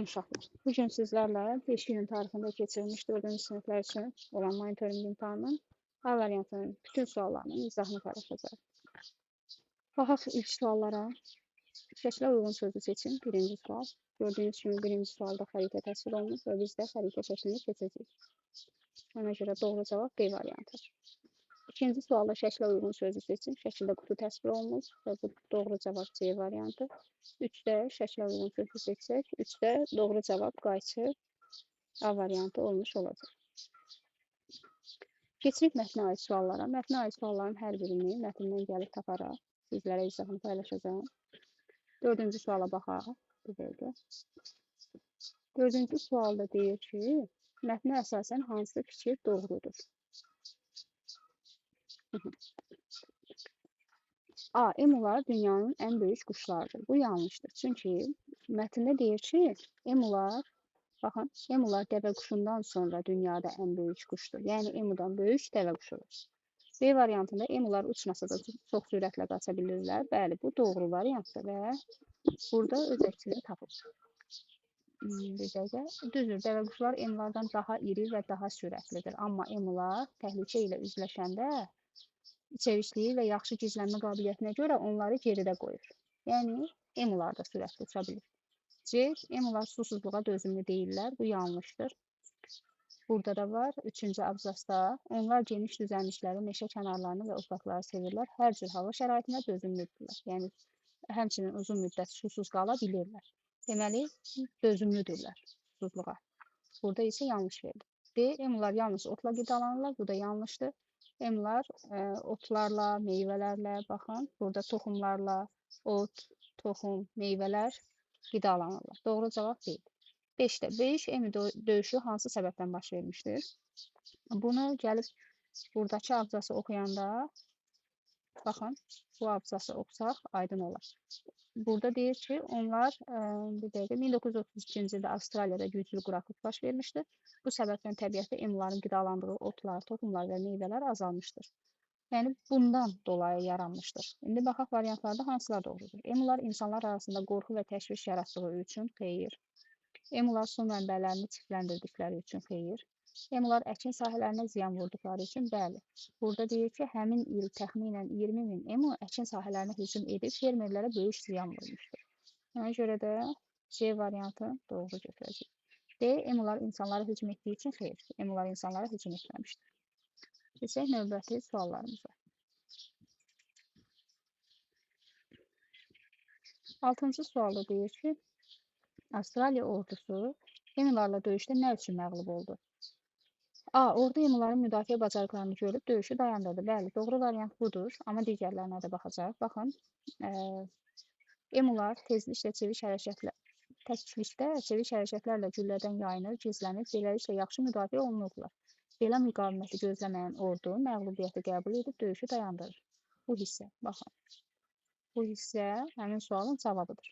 uşaqlar. Bu gün sizlərlə 5 iyun tarixində keçirilmiş 4-cü siniflər üçün olan monitorinq imtahanının A variantının bütün suallarının izahını paylaşacağıq. Baxaq ilk suallara. Şəklə uyğun sözü seçin. Birinci sual. Gördüyünüz kimi birinci sualda xəritə təsvir olunur və biz də xəritə şəklini keçəcəyik. Ona görə doğru cavab B variantı. İkinci sualda şəklə uyğun sözü seçin. Şəkildə qutu təsvir olunur və bu doğru cavab C variantı. 3-də şəklə uyğun sözü seçsək, 3-də doğru cavab qayçı A variantı olmuş olacaq. Keçirik mətnə aid suallara. Mətnə aid sualların hər birini mətndən gəlib taparaq sizlərə izahını paylaşacağım. 4-cü suala baxaq. Bir dəqiqə. 4-cü sualda deyir ki, mətnə əsasən hansı fikir doğrudur? A. Emular dünyanın ən böyük quşlarıdır. Bu yanlışdır. Çünki mətndə deyir ki, baxın, emular dəvə quşundan sonra dünyada ən böyük quşdur. Yəni, emudan böyük dəvə quşudur. B variantında emular uçmasa da çox sürətlə qaça bilirlər. Bəli, bu doğru variantdır və burada öz əksini tapır. Bir dəqiqə. Düzdür, dəvə quşlar emulardan daha iri və daha sürətlidir. Amma emular təhlükə ilə üzləşəndə çevikliyi və yaxşı gizlənmə qabiliyyətinə görə onları geridə qoyur. Yəni, emular da sürətli uça bilir. C. Emular susuzluğa dözümlü deyirlər. Bu yanlışdır. Burada da var. 3-cü abzasda onlar geniş düzənlikləri, meşə kənarlarını və otlaqları sevirlər. Hər cür hava şəraitində dözümlüdürlər. Yəni, həmçinin uzun müddət susuz qala bilirlər. Deməli, dözümlüdürlər susuzluğa. Burada isə yanlış verilir. D. Emular yalnız otla qidalanırlar. Bu da yanlışdır. Emular otlarla, meyvələrlə, baxın, burada toxumlarla, ot, toxum, meyvələr qidalanırlar. Doğru cavab deyil. 5-də 5 emu döyüşü hansı səbəbdən baş vermişdir? Bunu gəlib buradakı abzası oxuyanda, baxın, bu abzası oxusaq aydın olar. Burada deyir ki, onlar 1932-ci ildə Avstraliyada güclü quraqlıq baş vermişdir. Bu səbəbdən təbiətdə emuların qidalandığı otlar, toxumlar və meyvələr azalmışdır. Yəni, bundan dolayı yaranmışdır. İndi baxaq variantlarda hansılar doğrudur? Emular insanlar arasında qorxu və təşviş yaratdığı üçün xeyir. Emular su mənbələrini çirkləndirdikləri üçün xeyir. Emular əkin sahələrinə ziyan vurduqları üçün bəli. Burada deyir ki, həmin il təxminən 20 min emu əkin sahələrinə hücum edib fermerlərə böyük ziyan vurmuşdur. Ona görə də C variantı doğru götürəcək. D. Emular insanlara hücum etdiyi üçün xeyir. Emular insanlara hücum etməmişdir. Keçək növbəti suallarımıza. 6-cı sualda deyir ki, Avstraliya ordusu emularla döyüşdə nə üçün məğlub oldu? A. Ordu emuların müdafiə bacarıqlarını görüb döyüşü dayandırdı. Bəli, doğru variant budur, amma digərlərinə də baxacaq. Baxın, emular təklikdə çevik hərəkətlərlə güllədən yayınır, gizlənir, beləliklə yaxşı müdafiə olunurlar. Belə müqaviməti gözləməyən ordu məğlubiyyəti qəbul edib döyüşü dayandırır. Bu hissə, baxın. Bu hissə həmin sualın cavabıdır.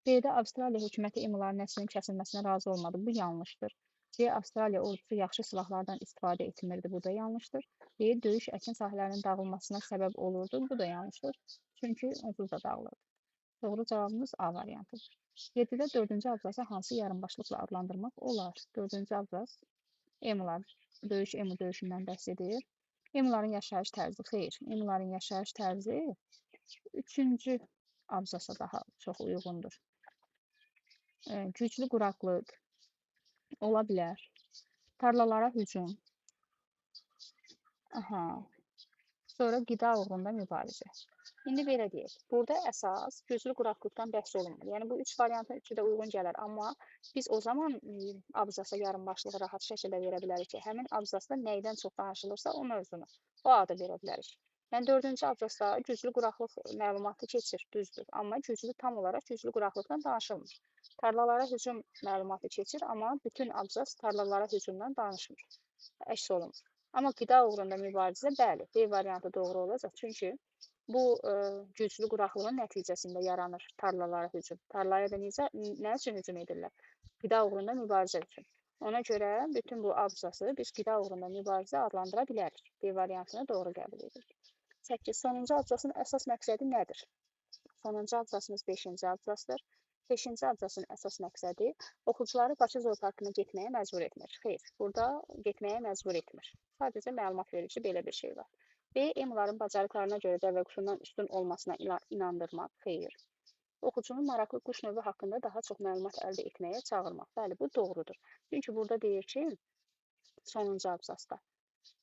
B-də Avstraliya hökuməti emuların nəslinin kəsilməsinə razı olmadı. Bu yanlışdır. C. Avstraliya ordusu yaxşı silahlardan istifadə etmirdi. Bu da yanlışdır. D. Döyüş əkin sahələrinin dağılmasına səbəb olurdu. Bu da yanlışdır. Çünki onsuz da dağılırdı. Doğru cavabımız A variantıdır. 7-də 4-cü abzası hansı yarımbaşlıqla adlandırmaq olar? 4-cü abzas döyüş emu döyüşündən bəhs edir. Emuların yaşayış tərzi xeyr. Emuların yaşayış tərzi 3-cü abzasa daha çox uyğundur. Güclü quraqlıq ola bilər. Tarlalara hücum. Sonra qida uğrunda mübarizə. İndi belə deyək. Burada əsas güclü quraqlıqdan bəhs olunmur. Yəni, bu 3 variantın üçü də uyğun gələr. Amma biz o zaman abzasa yarımbaşlığı rahat şəkildə verə bilərik ki, həmin abzasda nəydən çox danışılırsa o mövzunu, o adı verə bilərik. Yəni, 4-cü abzasda güclü quraqlıq məlumatı keçir, düzdür. Amma tam olaraq güclü quraqlıqdan danışılmır. Tarlalara hücum məlumatı keçir, amma bütün abzas tarlalara hücumdan danışmır. Əks olunmur. Amma qida uğrunda mübarizə, bəli, B variantı doğru olacaq. Çünki bu güclü quraqlığın nəticəsində yaranır tarlalara hücum. Tarlaya da nə üçün hücum edirlər? Qida uğrunda mübarizə üçün. Ona görə bütün bu abzası biz qida uğrunda mübarizə adlandıra bilərik. B variantını doğru qəbul edirik. 8. Sonuncu abzasın əsas məqsədi nədir? Sonuncu abzasımız 5-ci abzasdır. 5-ci abzasın əsas məqsədi oxucuları Bakı zooparkına getməyə məcbur etmir. Xeyr, burada getməyə məcbur etmir. Sadəcə məlumat verici belə bir şey var. B. Emuların bacarıqlarına görə dəvəquşundan üstün olmasına inandırmaq. Xeyr. Oxucunu maraqlı quş növü haqqında daha çox məlumat əldə etməyə çağırmaq. Bəli, bu doğrudur. Çünki burada deyir ki, sonuncu abzasda,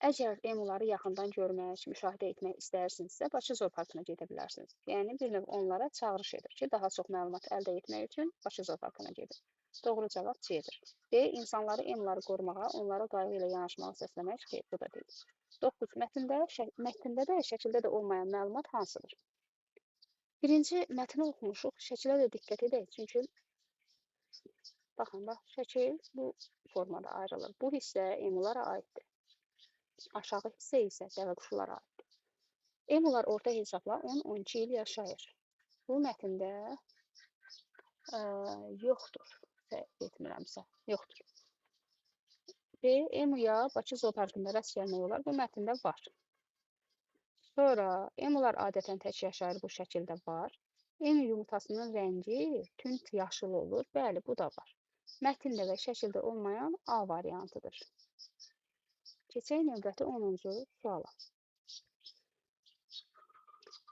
əgər emuları yaxından görmək, müşahidə etmək istəyirsinizsə, Bakı zooparkına gedə bilərsiniz. Yəni, bir növ onlara çağırış edir ki, daha çox məlumat əldə etmək üçün Bakı zooparkına gedin. Doğru cavab C-dir. D. İnsanları emuları qorumağa, onlara qayğı ilə yanaşmağa səsləmək. Xeyr, bu da deyil. 9. Mətndə də, şəkildə də olmayan məlumat hansıdır? Birinci mətni oxumuşuq, şəkilə də diqqət edək, çünki baxın, şəkil bu formada ayrılır. Bu hissə emulara aiddir. Aşağı hissə isə dəvəquşlara aiddir. Emular orta hesabla 10-12 il yaşayır. Bu mətndə yoxdur, etmirəmsə, yoxdur. B. Emuya Bakı zooparkında rast gəlmək olar, bu mətndə var. Sonra, emular adətən tək yaşayır, bu şəkildə var. Emu yumurtasının rəngi tünd yaşıl olur, bəli, bu da var. Mətndə və şəkildə olmayan A variantıdır. Keçək növbəti 10-cu suala.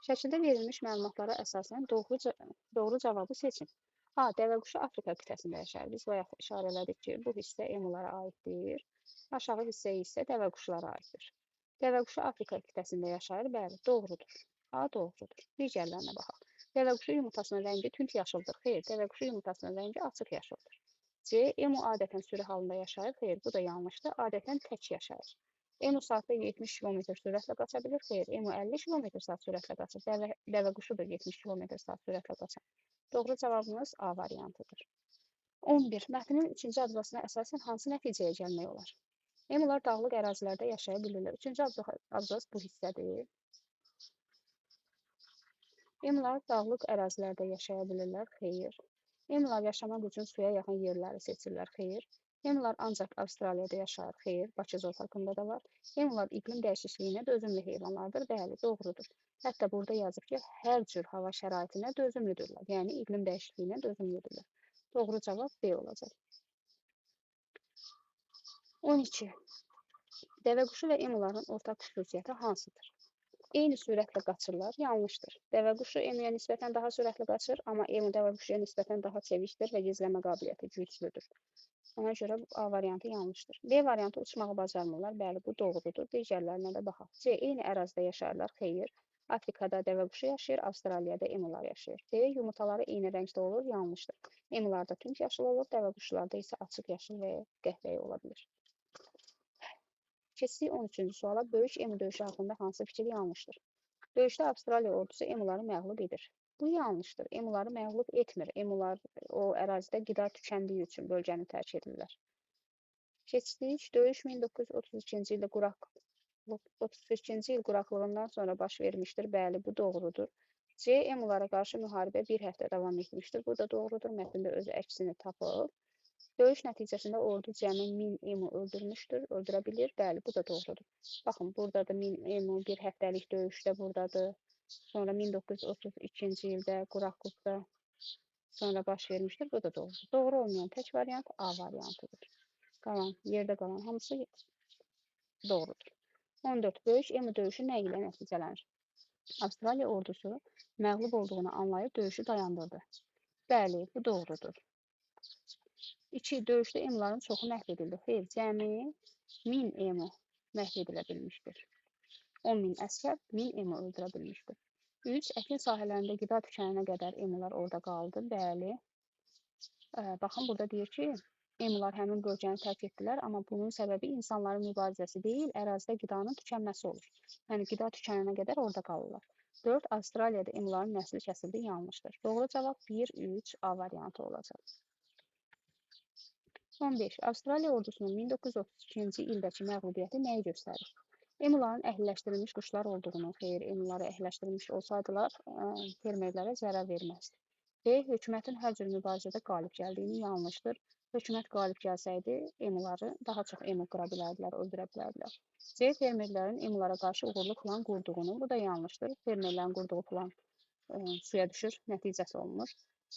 Şəkildə verilmiş məlumatlara əsasən doğru cavabı seçin. A. Dəvəquşu Afrika qitəsində yaşayır. Biz bayaq işarə elədik ki, bu hissə emulara aiddir. Aşağı hissə isə dəvəquşlara aiddir. Dəvəquşu Afrika qitəsində yaşayır. Bəli, doğrudur. A. Doğrudur. Digərlərinə baxaq. Dəvəquşu yumurtasının rəngi tünd yaşıldır. Xeyr, dəvəquşu yumurtasının rəngi açıq yaşıldır. C. Emu adətən sürü halında yaşayır. Xeyr, bu da yanlışdır. Adətən tək yaşayır. Emu saatda 70 km sürətlə qaça bilir. Xeyr, emu 50 km saat sürətlə qaçır. Dəvəquşu da 70 km saat sürətlə qaçır. Doğru cavabımız A variantıdır. 11. Mətnin 3-cü abzasına əsasən hansı nəticəyə gəlmək olar? Emular dağlıq ərazilərdə yaşaya bilirlər. 3-cü abzas bu hissədir. Emular dağlıq ərazilərdə yaşaya bilirlər. Xeyr. Emular yaşamaq üçün suya yaxın yerləri seçirlər. Xeyr. Emular ancaq Avstraliyada yaşayır. Xeyr, Bakı zooparkında da var. Emular iqlim dəyişikliyinə dözümlü heyvanlardır. Bəli, doğrudur. Hətta burada yazıb ki, hər cür hava şəraitinə dözümlüdürlər. Yəni, iqlim dəyişikliyinə dözümlüdürlər. Doğru cavab B olacaq. 12. Dəvəquşu və emuların ortaq xüsusiyyəti hansıdır? Eyni sürətlə qaçırlar, yanlışdır. Dəvəquşu emuya nisbətən daha sürətli qaçır, amma emu dəvəquşuya nisbətən daha çevikdir və gizlənmə qabiliyyəti güclüdür. Ona görə A variantı yanlışdır. B variantı uçmağı bacarmırlar. Bəli, bu doğrudur. Digərlərinə də baxaq. C. Eyni ərazidə yaşayırlar. Xeyr. Afrikada dəvəquşu yaşayır, Avstraliyada emular yaşayır. D. Yumurtaları eyni rəngdə olur. Yanlışdır. Emularda tünd yaşıl olur, dəvəquşlarda isə açıq yaşıl və qəhvəyi ola bilir. Keçdik 13-cü suala. Böyük emu döyüşü haqqında hansı fikir yanlışdır? Döyüşdə Avstraliya ordusu emuları məğlub edir. Bu yanlışdır. Emuları məğlub etmir. Emular o ərazidə qida tükəndiyi üçün bölgəni tərk edirlər. Keçdik. Döyüş 1932-ci ildə 32-ci il quraqlığından sonra baş vermişdir. Bəli, bu doğrudur. C. Emulara qarşı müharibə bir həftə davam etmişdir. Bu da doğrudur. Mətndə öz əksini tapıb. Döyüş nəticəsində ordu cəmi 1000 emu öldürmüşdür, öldürə bilir. Bəli, bu da doğrudur. Baxın, burada da 1000 emu bir həftəlik döyüşdə buradadır. Sonra 1932-ci ildə quraqlıqda sonra baş vermişdir. Bu da doğrudur. Doğru olmayan tək variant A variantıdır. Yerdə qalan hamısı doğrudur. 14. Böyük emu döyüşü nə ilə nəticələnir? Avstraliya ordusu məğlub olduğunu anlayıb döyüşü dayandırdı. Bəli, bu doğrudur. 2. Döyüşdə emuların çoxu məhv edildi. Xeyr, cəmi 1000 emu məhv edilə bilmişdir. 10.000 əsgər 1000 emu öldürə bilmişdir. 3. Əkin sahələrində qida tükənənə qədər emular orada qaldı. Bəli. Baxın, burada deyir ki, emular həmin bölgəni tərk etdilər, amma bunun səbəbi insanların mübarizəsi deyil, ərazidə qidanın tükənməsi olur. Yəni, qida tükənənə qədər orada qalırlar. 4. Avstraliyada emuların nəsli kəsildi, yanlışdır. Doğru cavab 1-3 A variantı olacaq. 15. Avstraliya ordusunun 1932-ci ildəki məğlubiyyəti nəyi göstərir? Emuların əhliləşdirilmiş quşlar olduğunu, xeyr, emuları əhliləşdirilmiş olsaydılar, fermerlərə zərər verməzdi. B. Hökumətin hər cür mübarizədə qalib gəldiyini, yanlışdır. Hökumət qalib gəlsəydi, emuları daha çox emu qıra bilərdilər, öldürə bilərdilər. C. Fermerlərin emulara qarşı uğurlu plan qurduğunu, bu da yanlışdır. Fermerlərin qurduğu plan suya düşür, nəticəsi olmur.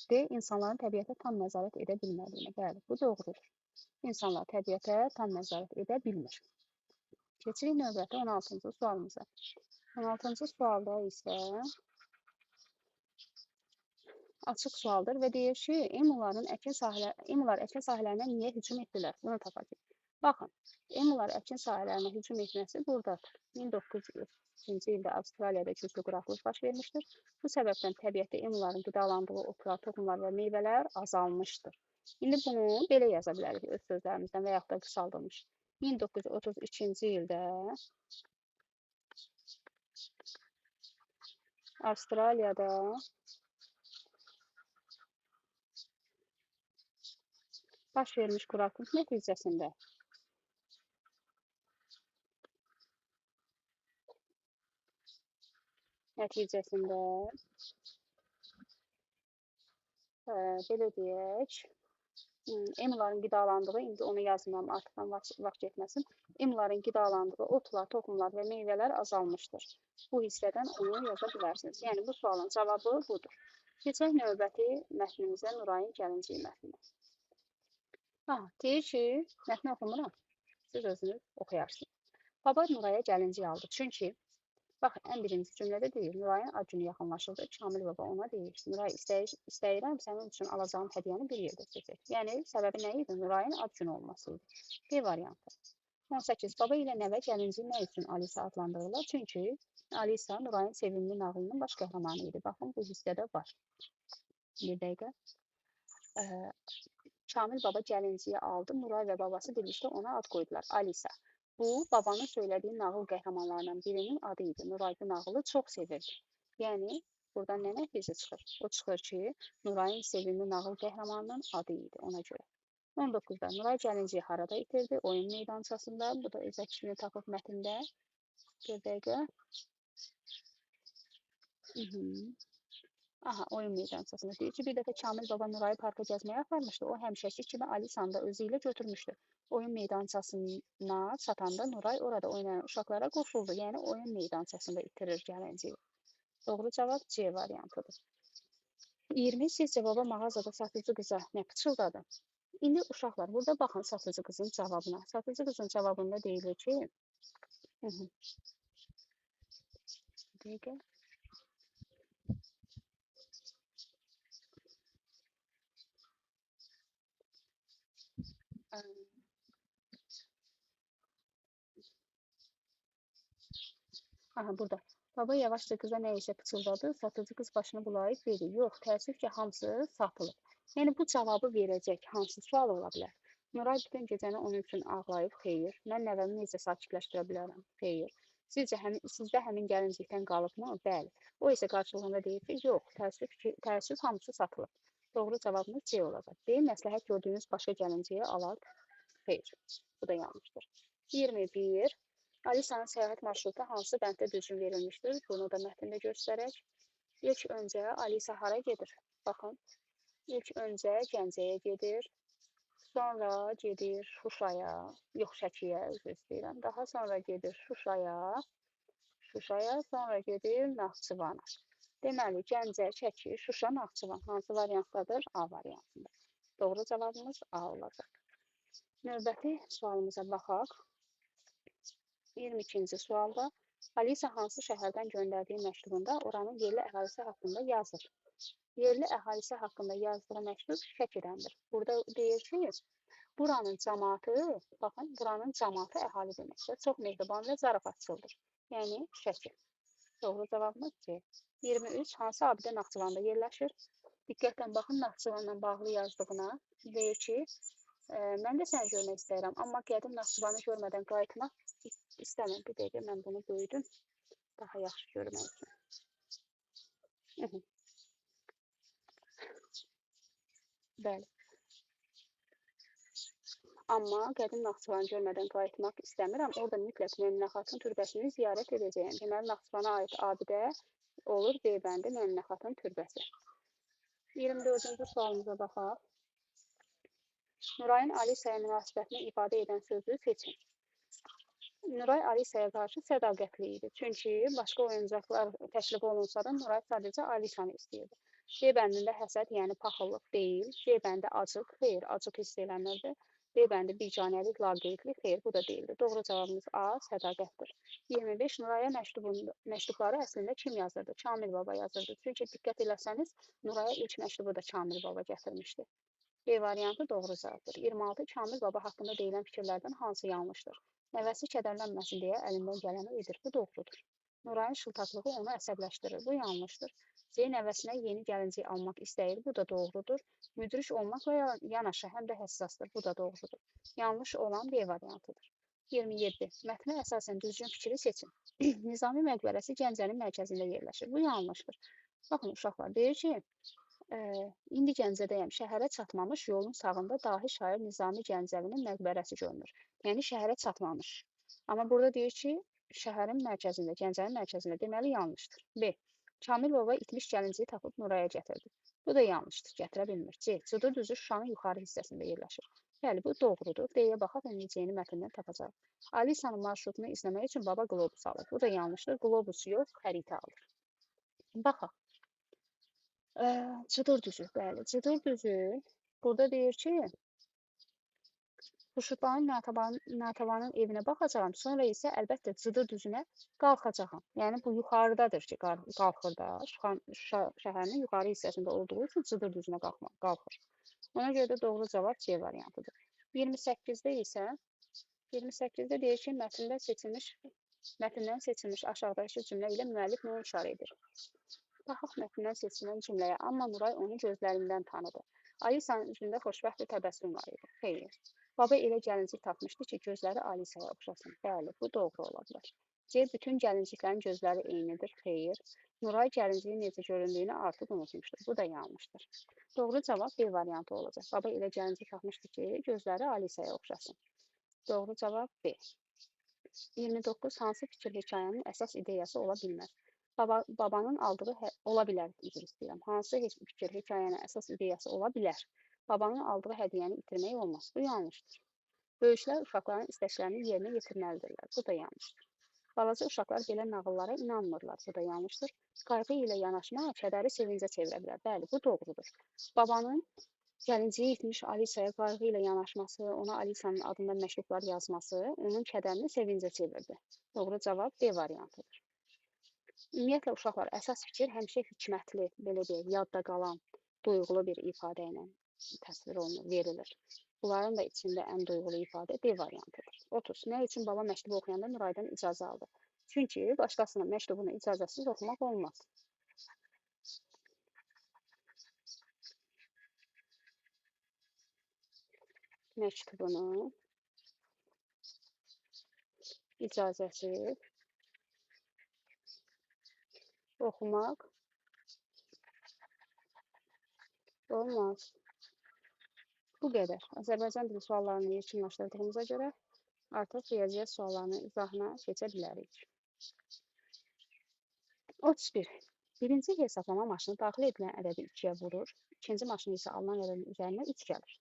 D. İnsanların təbiətə tam nəzarət edə bilmədiyini. Bəli, bu doğrudur. İnsanlar təbiətə tam nəzarət edə bilmir. Keçirik növbəti 16-cı sualımıza. 16-cı sualda isə açıq sualdır və deyir ki, emular əkin sahələrinə niyə hücum etdilər? Bunu tapacağıq. Baxın, emular əkin sahələrinə hücum etməsi buradadır. 1903-cü ildə Avstraliyada güclü quraqlıq baş vermişdir. Bu səbəbdən təbiətdə emuların qidalandığı otlar, toxumlar və meyvələr azalmışdır. İndi bunu belə yaza bilərik öz sözlərimizdən və yaxud da qısaldılmış. 1933-cü ildə Avstraliyada baş vermiş quraqlıq nəticəsində belə deyək, emuların qidalandığı, indi onu yazmam, artıqdan vaxt getməsin, emuların qidalandığı otlar, toxumlar və meyvələr azalmışdır. Bu hissədən onu yaza bilərsiniz. Yəni, bu sualın cavabı budur. Keçək növbəti mətnimizə, Nurayın Gəlinciyi mətninə. Deyir ki, mətni oxumuram, siz özünüz oxuyarsınız. Baba Nuraya gəlinciyi aldı. Çünki, bax, ən birinci cümlədə deyir, Nurayın ad günü yaxınlaşırdı. Kamil baba ona deyir, Nuray istəyirəm, sənin üçün alacağım hədiyyəni bir yerdə seçək. Yəni, səbəbi nə idi? Nurayın ad günü olması idi. B variantı. 18. Baba ilə nəvə gəlinciyi nə üçün Alisa adlandırırlar? Çünki Alisa Nurayın sevimli nağılının baş qəhrəmanı idi. Baxın, bu hissədə var. Bir dəqiqə. Kamil baba gəlinciyi aldı. Nuray və babası birlikdə ona ad qoydular. Alisa. Bu, babanın söylədiyi nağıl qəhrəmanlarından birinin adı idi. Nuray bu nağılı çox sevirdi. Yəni, buradan nə nəticə çıxır? O çıxır ki, Nurayın sevimli nağıl qəhrəmanının adı idi ona görə. 19-da Nuray gəlinciyi harada itirdi? Oyun meydançasında. Bu da öz əksini tapıb mətndə. Bir dəqiqə. Aha, oyun meydançasında deyir ki, bir dəfə Kamil baba Nurayı parka gəzməyə aparmışdı. O həmişəki kimi Alisanı da özü ilə götürmüşdü. Oyun meydançasına çatanda Nuray orada oynayan uşaqlara qoşuldu. Yəni, oyun meydançasında itirir gəlinciyi. Doğru cavab C variantıdır. 20. Sizcə baba mağazada satıcı qıza nə pıçıldadı? İndi uşaqlar, burada baxın satıcı qızın cavabına. Satıcı qızın cavabında deyilir ki, dəqiqə. Aha, burada. Baba yavaşca qıza nə isə pıçıldadı, satıcı qız başını bulayıb dedi, yox, təəssüf ki, hamısı satılıb. Yəni, bu cavabı verəcək hansı sual ola bilər? Nuray bütün gecəni onun üçün ağlayıb, xeyir. Mən nəvəmi necə sakitləşdirə bilərəm? Xeyir. Sizdə həmin gəlincikdən qalıbmı? Bəli. O isə qarşılığında deyir ki, yox, təəssüf hamısı satılıb. Doğru cavabımız C olacaq. B. Məsləhət gördüyünüz başqa gəlinciyi alaq. Xeyr. Bu da yanlışdır. 21. Alisa'nın səyahət marşrutu hansı bənddə düzgün verilmişdir? Bunu da mətndə göstərək. İlk öncə Alisa hara gedir? Baxın. İlk öncə Gəncəyə gedir. Sonra gedir Şuşaya. Yox, Şəkiyə, üzr istəyirəm. Daha sonra gedir Şuşaya. Sonra gedir Naxçıvana. Deməli, Gəncə, Şəki, Şuşa, Naxçıvan. Hansı variantdadır? A variantında. Doğru cavabımız A olacaq. Növbəti sualımıza baxaq. 22-ci sualda Alisa hansı şəhərdən göndərdiyi məktubunda oranın yerli əhalisi haqqında yazır? Yerli əhalisi haqqında yazdığı məktub Şəkidəndir. Burada deyir ki, buranın cəmaatı, baxın, buranın cəmaatı əhali deməkdir. Çox mehriban və zarafatçıldır. Yəni, Şəki. Doğru cavabımız C. 23. Hansı abidə Naxçıvanda yerləşir? Diqqətlə baxın, Naxçıvanla bağlı yazdığına deyir ki, mən də səni görmək istəyirəm, amma qədim Naxçıvanı görmədən qayıtmaq istəməm. Bir dəqiqə, mən bunu böyüdüm. Daha yaxşı görmək üçün. Bəli. Amma qədim Naxçıvanı görmədən qayıtmaq istəmirəm. Orada mütləq Məmnə xatun türbəsini ziyarət edəcəyəm. Deməli, Naxçıvana aid abidə olur B bəndi Məmnə xatun türbəsi. 24-cü sualımıza baxaq. Nurayın Alisa'ya münasibətini ifadə edən sözü seçin. Nuray Alisa'ya qarşı sədaqətli idi. Çünki başqa oyuncaqlar təklif olunsa da Nuray sadəcə Alisa'nı istəyirdi. C bəndində həsəd, yəni paxıllıq deyil. C bəndi acıq, xeyr, acıq hiss eləmirdi. D bəndi bicanəlik, laqeydlik, xeyr, bu da deyildi. Doğru cavabımız A, sədaqətdir. 25 Nuraya məktubları əslində kim yazırdı? Kamil baba yazırdı. Çünki diqqət eləsəniz, Nuraya ilk məktubu da Kamil baba gətirmişdi. B variantı doğru cavabdır. 26 Kamil baba haqqında deyilən fikirlərdən hansı yanlışdır? Nəvəsi kədərlənməsin deyə əlindən gələni edir. Bu doğrudur. Nurayın şıltaqlığı onu əsəbləşdirir. Bu yanlışdır. C nəvəsinə yeni gəlincik almaq istəyir. Bu da doğrudur. Müdrik olmaqla yanaşı həm də həssasdır. Bu da doğrudur. Yanlış olan B variantıdır. 27. Mətnə əsasən düzgün fikri seçin. Nizami məqbərəsi Gəncənin mərkəzində yerləşir. Bu yanlışdır. Baxın uşaqlar, deyir ki, indi Gəncədəyəm. Şəhərə çatmamış yolun sağında dahi şair Nizami Gəncəvinin məqbərəsi görünür. Yəni şəhərə çatmamış. Amma burada deyir ki, şəhərin mərkəzində, Gəncənin mərkəzində. Deməli yanlışdır. B. Kamil baba itmiş gəlinciyi tapıb Nuraya gətirdi. Bu da yanlışdır, gətirə bilmir. C. Cıdır düzü Şuşanın yuxarı hissəsində yerləşir. Bəli, bu doğrudur. D-yə baxaq, indi C-ni mətndən tapacaq. Alisanın marşrutunu izləmək üçün baba qlobus alır. Bu da yanlışdır. Qlobus yox, xəritə alır. Baxaq. Cıdır düzü, bəli. Cıdır düzü burada deyir ki, Xurşudların Natəvanın evinə baxacağam, sonra isə əlbəttə Cıdır düzünə qalxacağam. Yəni bu yuxarıdadır ki, qalxır da. Şəhərinin yuxarı hissəsində olduğu üçün Cıdır düzünə qalxır. Ona görə də doğru cavab C variantıdır. 28-də isə 28-də deyir ki, mətndən seçilmiş aşağıdakı cümlə ilə müəllif nə işarə edir? Baxaq mətndən seçilən cümləyə. Amma Nuray onu gözlərindən tanıdı. Alisanın üzündə xoşbəxt bir təbəssüm var idi. Xeyr. Baba elə gəlincik tapmışdı ki, gözləri Alisaya oxşasın. Bəli, bu doğru ola bilər. C. Bütün gəlinciklərin gözləri eynidir. Xeyr. Nuray gəlinciyin necə göründüyünü artıq unutmuşdur. Bu da yanlışdır. Doğru cavab B variantı olacaq. Baba elə gəlincik tapmışdı ki, gözləri Alisaya oxşasın. Doğru cavab B. 29. Hansı fikir hekayənin əsas ideyası ola bilməz? Babanın aldığı, ola bilər, üzr istəyirəm. Hansı fikir hekayənin əsas ideyası ola bilər? Babanın aldığı hədiyyəni itirmək olmaz. Bu yanlışdır. Böyüklər uşaqların istəklərini yerinə yetirməlidirlər. Bu da yanlışdır. Balaca uşaqlar belə nağıllara inanmırlar. Bu da yanlışdır. Qayğı ilə yanaşma kədəri sevincə çevirə bilər. Bəli, bu doğrudur. Babanın gəlinciyi itmiş Alisaya qayğı ilə yanaşması, ona Alisanın adında məktublar yazması onun kədərini sevincə çevirdi. Doğru cavab D variantıdır. Ümumiyyətlə, uşaqlar, əsas fikir həmişə hikmətli, belə deyək, yadda qalan, duyğulu bir ifadə ilə təsvir olunur, verilir. Bunların da içində ən duyğulu ifadə D variantıdır. 30. Nə üçün baba məktubu oxuyanda Nuraydan icazə aldı? Çünki başqasının məktubunu icazəsiz oxumaq olmaz. Məktubunu icazəsiz oxumaq olmaz. Bu qədər. Azərbaycan dili suallarını yekunlaşdırdığımıza görə artıq riyaziyyat suallarının izahına keçə bilərik. 31. Birinci hesablama maşını daxil edilən ədədi 2-yə vurur, ikinci maşını isə alınan ədədin üzərinə 3 gəlir.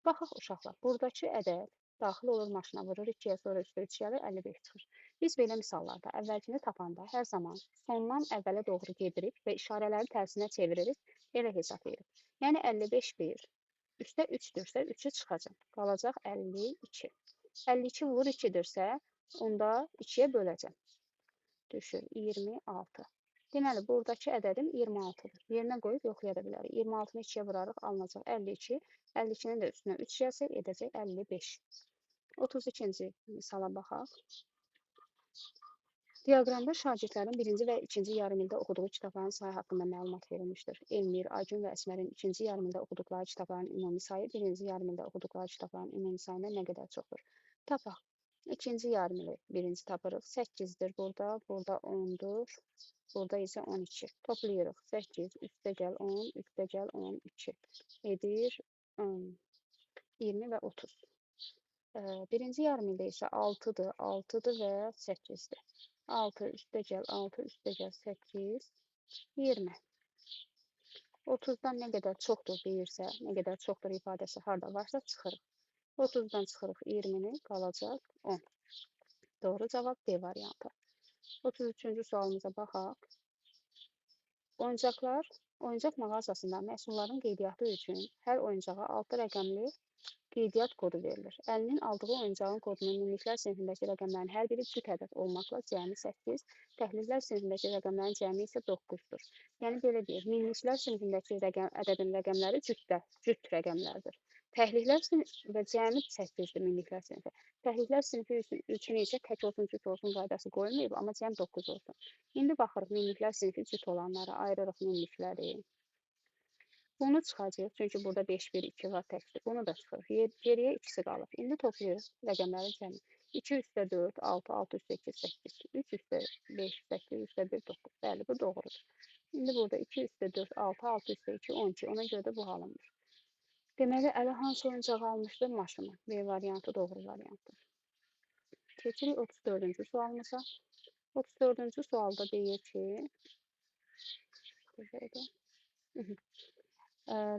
Baxaq uşaqlar, buradakı ədəd daxil olur maşına, vurur 2-yə, sonra 3-də 3 gəlir, 55 çıxır. Biz belə misallarda əvvəlkini tapanda hər zaman sondan əvvələ doğru gedirik və işarələri tərsinə çeviririk, elə hesablayırıq. Yəni 55 1, üstə 3-dürsə 3-ü çıxacaq, qalacaq 52. 52 vurur 2-dirsə, onda 2-yə böləcəm. Düşür 26. Deməli, buradakı ədədim 26-dır. Yerinə qoyub yoxlaya da bilərik. 26-nı 2-yə vurarıq, alınacaq 52. 52-nin də üstünə 3 gəlsə, edəcək 55. 32-ci misala baxaq. Diaqramda şagirdlərin birinci və ikinci yarımildə oxuduğu kitabların sayı haqqında məlumat verilmişdir. Elmir, Aygün və Əsmərin ikinci yarımildə oxuduqları kitabların ümumi sayı birinci yarımildə oxuduqları kitabların ümumi sayından nə qədər çoxdur? Tapaq. İkinci yarımili birinci tapırıq. 8-dir burada, burada 10-dur. Burada isə 12. Toplayırıq. 8, üstə gəl 10, üstə gəl 12. Edir 10, 20 və 30. Birinci yarımildə isə 6-dır, 6-dır və 8-dir. 6, üstə gəl 6, üstə gəl 8, 20. 30-dan nə qədər çoxdur deyirsə, nə qədər çoxdur ifadəsi harada varsa çıxırıq. 30-dan çıxırıq 20-ni, qalacaq 10. Doğru cavab D variantı. 33-cü sualımıza baxaq. Oyuncaq mağazasında məhsulların qeydiyyatı üçün hər oyuncağa 6 rəqəmli qeydiyyat kodu verilir. Əlinin aldığı oyuncağın kodunun minliklər sinifindəki rəqəmlərin hər biri cüt ədəd olmaqla cəmi 8, təhlillər sinifindəki rəqəmlərin cəmi isə 9-dur. Yəni belə deyək, minliklər sinifindəki ədədin rəqəmləri cüt rəqəmlərdir. Təhlillər sinifi və cəmi 8-dir minliklər sinifi. Təhlillər sinifi üçün isə tək olsun, cüt olsun qaydası qoyulmayıb, amma cəm 9 olsun. İndi baxırıq minliklər sinifi cüt olanlara, ayırırıq minlikləri. Bunu çıxacaq, çünki burada 5, 1, 2 var təkdir. Bunu da çıxırıq. Geriyə ikisi qalır. İndi toplayırıq rəqəmlərin cəmi. 2 üstə 4, 6, 6 üstə 2, 8, 3 üstə 5, 8, üstə 1, 9. Bəli, bu doğrudur. İndi burada 2 üstə 4, 6, 6 üstə 2, 12. Ona görə də bu halındır. Deməli, Əli hansı oyuncağı almışdır? Maşını. B variantı doğru variantdır. Keçirik 34-cü sualımıza. 34-cü sualda deyir ki,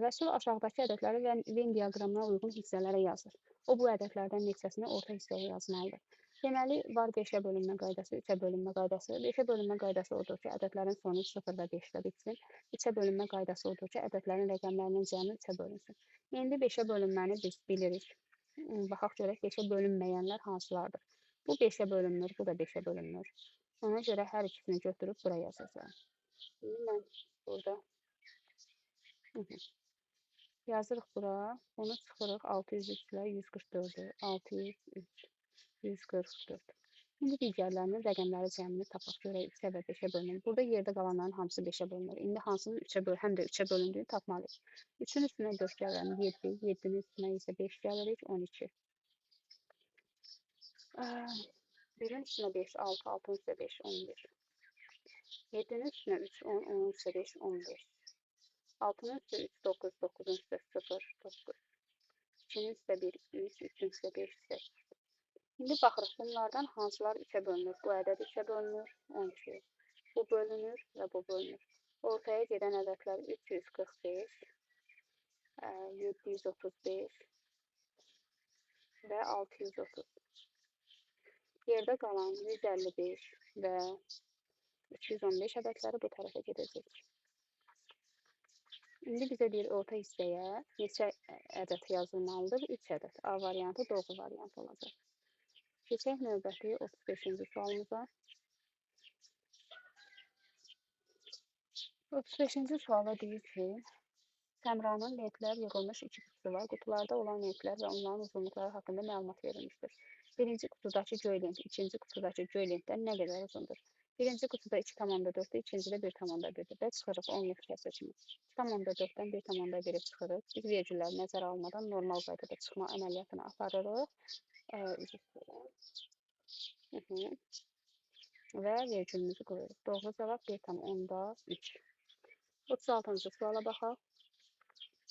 Rəsul aşağıdakı ədədləri Venn diaqramına uyğun hissələrə yazır. O bu ədədlərdən neçəsini orta hissəyə yazmalıdır. Deməli, var 5-ə bölünmə qaydası, 3-ə bölünmə qaydası. 5-ə bölünmə qaydası odur ki, ədədlərin sonu 0 və 5 ilə bitsin. 3-ə bölünmə qaydası odur ki, ədədlərin rəqəmlərinin cəmi 3-ə bölünsün. İndi 5-ə bölünməni biz bilirik. Baxaq görək 5-ə bölünməyənlər hansılardır. Bu 5-ə bölünmür, bu da 5-ə bölünmür. Ona görə hər ikisini götürüb bura yazacağım. İndi mən burada yazırıq bura. Onu çıxırıq 603 ilə 144-ü. 603, 144. İndi digərlərinin rəqəmləri cəmini tapaq görək 3-ə və 5-ə bölünür. Burada yerdə qalanların hamısı 5-ə bölünür. İndi hansının 3-ə həm də 3-ə bölündüyünü tapmalıyıq. 3-ün üstünə 4 gəlirəm 7, 7-nin üstünə isə 5 gəlirik 12. 1-in üstünə 5, 6, 6-nın üstünə 5, 11. 7-nin üstünə 3, 10, 10-un üstünə 5, 15. 6-nın üstü 3, 9, 9-un üstü 0, 9. 2-nin üstü 1, 3, 3-ün üstü 5, 8. İndi baxırıq, bunlardan hansılar 3-ə bölünür? Bu ədəd 3-ə bölünür, 12. Bu bölünür və bu bölünür. Ortaya gedən ədədlər 345, 735 və 630. Yerdə qalan 155 və 215 ədədləri bu tərəfə gedəcək. İndi bizə deyir, orta hissəyə neçə ədəd yazılmalıdır? 3 ədəd. A variantı doğru variant olacaq. Keçək növbəti 35-ci sualımıza. 35-ci sualda deyir ki, Səmranın lentlər yığılmış 2 qutusu var. Qutularda olan lentlər və onların uzunluqları haqqında məlumat verilmişdir. Birinci qutudakı göy lent, ikinci qutudakı göy lentdən nə qədər uzundur? Birinci qutuda 2,4-dür, ikincidə 1,1-dir. Və çıxırıq 10 kəsəcimi. 2,4-dən 1,1-i çıxırıq. Biz vergülləri nəzərə almadan normal qaydada çıxma əməliyyatını aparırıq. Və vergülümüzü qoyuruq. Doğru cavab 1,3. 36-cı suala baxaq.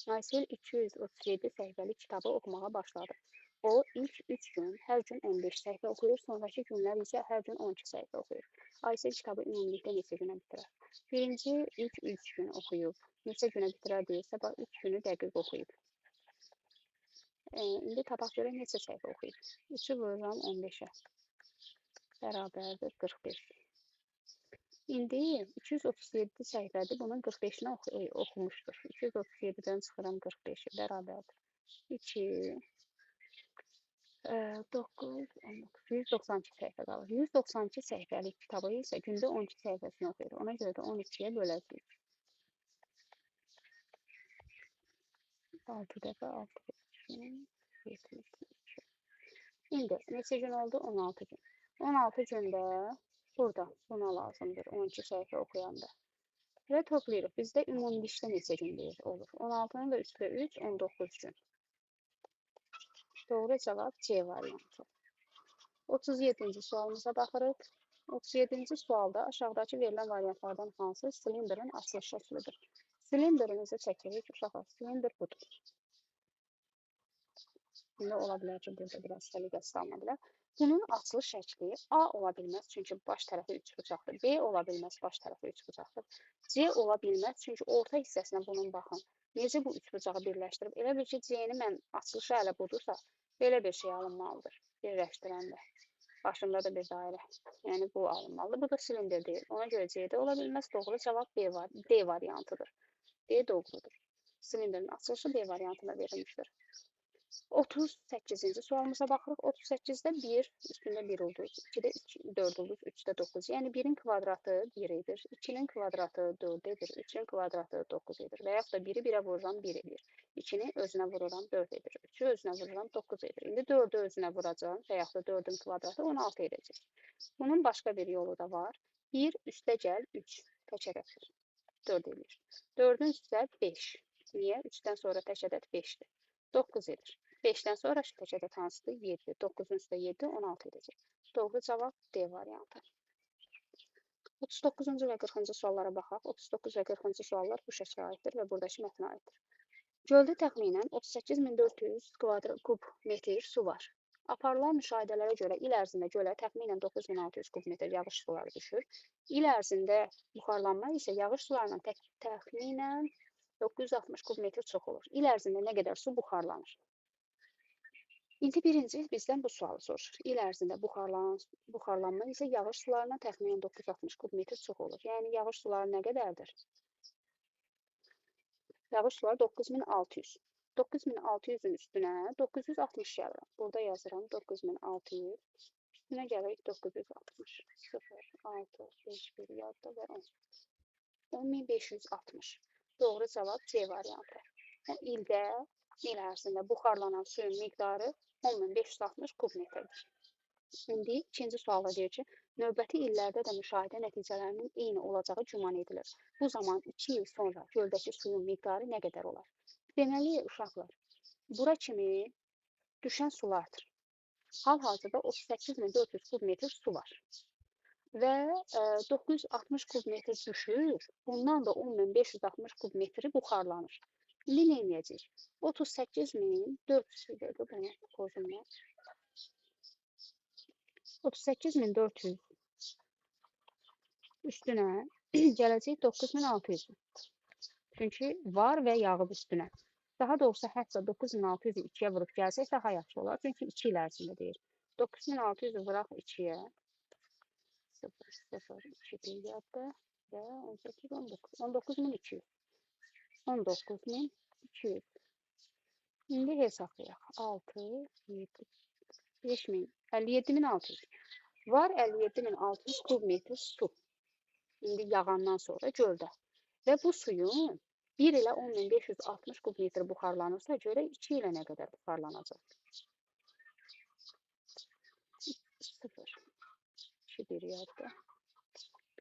Aysel 237 səhifəli kitabı oxumağa başladı. O, ilk 3 gün hər gün 15 səhifə oxuyur, sonraki günlər isə hər gün 12 səhifə oxuyur. Aysel kitabı ümumilikdə neçə günə bitirər? Birinci, ilk 3 gün oxuyub. Neçə günə bitirər deyirsə, bax 3 günü dəqiq oxuyub. İndi tapaq görək neçə səhifə oxuyub. 3-ü vururam 15-ə. Bərabərdir 45. İndi 237 səhifədir, bunun 45-ini oxumuşdur. 237-dən çıxıram 45-i, bərabərdir. 2, 9, 192 səhifə qalır. 192 səhifəlik kitabı isə gündə 12 səhifəsini oxuyur. Ona görə də 12-yə böləcəyik. 6 dəfə 6, 72. İndi neçə gün oldu? 16 gün. 16 gündə burada buna lazımdır 12 səhifə oxuyanda. Və toplayırıq. Bizdə ümumilikdə neçə gün deyir olur? 16-nın da üstə 3, 19 gün. Doğru cavab C variantı. 37-ci sualımıza baxırıq. 37-ci sualda aşağıdakı verilən variantlardan hansı silindrin açılış şəklidir? Silindrimizi çəkirik. Uşaqlar, silindr budur. İndi ola bilər ki, burada biraz səliqəsiz alına bilər. Bunun açılış şəkli A ola bilməz, çünki baş tərəfi üçbucaqdır. B ola bilməz, baş tərəfi üçbucaqdır. C ola bilməz, çünki orta hissəsinə bunun baxın. Necə bu üçbucağı birləşdirib? Elə bir ki, C-ni mən açılışı hələ budursa, belə bir şey alınmalıdır birləşdirəndə. Başında da bir dairə. Yəni bu alınmalıdır. Bu da silindr deyil. Ona görə C-də ola bilməz. Doğru cavab D variantıdır. D doğrudur. Silindrin açılışı D variantına verilmişdir. 38-ci sualımıza baxırıq. 38-də 1 üstündə 1 ulduz, 2-də 4 ulduz, 3-də 9. Yəni 1-in kvadratı 1 edir, 2-nin kvadratı 4 edir, 3-ün kvadratı 9 edir. Və yaxud da 1-i 1-ə vururam 1 edir. 2-ni özünə vururam 4 edir. 3-ü özünə vururam 9 edir. İndi 4-ü özünə vuracağım və yaxud da 4-ün kvadratı 16 edəcək. Bunun başqa bir yolu da var. 1 üstə gəl 3 tək ədəddir. 4 edir. 4-ün üstə 5. Niyə? 3-dən sonra tək ədəd 5-dir. 9 edir. 5-dən sonra tək ədəd hansıdır? 7. 9-un üstə 7, 16 edəcək. Doğru cavab D variantı. 39-cu və 40-cı suallara baxaq. 39 və 40-cı suallar bu şəklə aiddir və buradakı mətnə aiddir. Göldə təxminən 38.400 kub metr su var. Aparılan müşahidələrə görə il ərzində gölə təxminən 9600 kub metr yağış suları düşür. İl ərzində buxarlanma isə yağış sularından təxminən 960 kub metr çox olur. İl ərzində nə qədər su buxarlanır? İndi birinci bizdən bu sualı soruşur. İl ərzində buxarlanma isə yağış sularından təxminən 960 kub metr çox olur. Yəni yağış suları nə qədərdir? Yağış suları 9600. 9600-ün üstünə 960 gəlirəm. Burada yazıram 9600. Üstünə gəlirik 960. 0, 6, 5, 1 yadda və 10. 10560. Doğru cavab C variantı. İldə, il ərzində buxarlanan suyun miqdarı 10560 kub metrdir. İndi ikinci sualda deyir ki, növbəti illərdə də müşahidə nəticələrinin eyni olacağı güman edilir. Bu zaman 2 il sonra göldəki suyun miqdarı nə qədər olar? Deməli, uşaqlar, bura kimi düşən sulardır. Hal-hazırda 38400 kub metr su var. Və 960 kub metr düşür, bundan da 10560 kub metri buxarlanır. İndi nə edəcək? 38400 dedi, bunu pozulmaz. 38400 üstünə gələcək 9600. Çünki var və yağıb üstünə. Daha doğrusu hətta 9600-ü 2-yə vurub gəlsək daha yaxşı olar. Çünki 2 il ərzində deyir. 9600-ü vuraq 2-yə. 0, 0, 2, 1 yadda və 18, 19. 19200. 19200. İndi hesablayaq. 6, 7, 5000, 57600. Var 57600 kub metr su. İndi yağandan sonra göldə. Və bu suyun 1 ilə 10560 kub metr buxarlanırsa görə 2 ilə nə qədər buxarlanacaq? 0, 2, 1 yadda,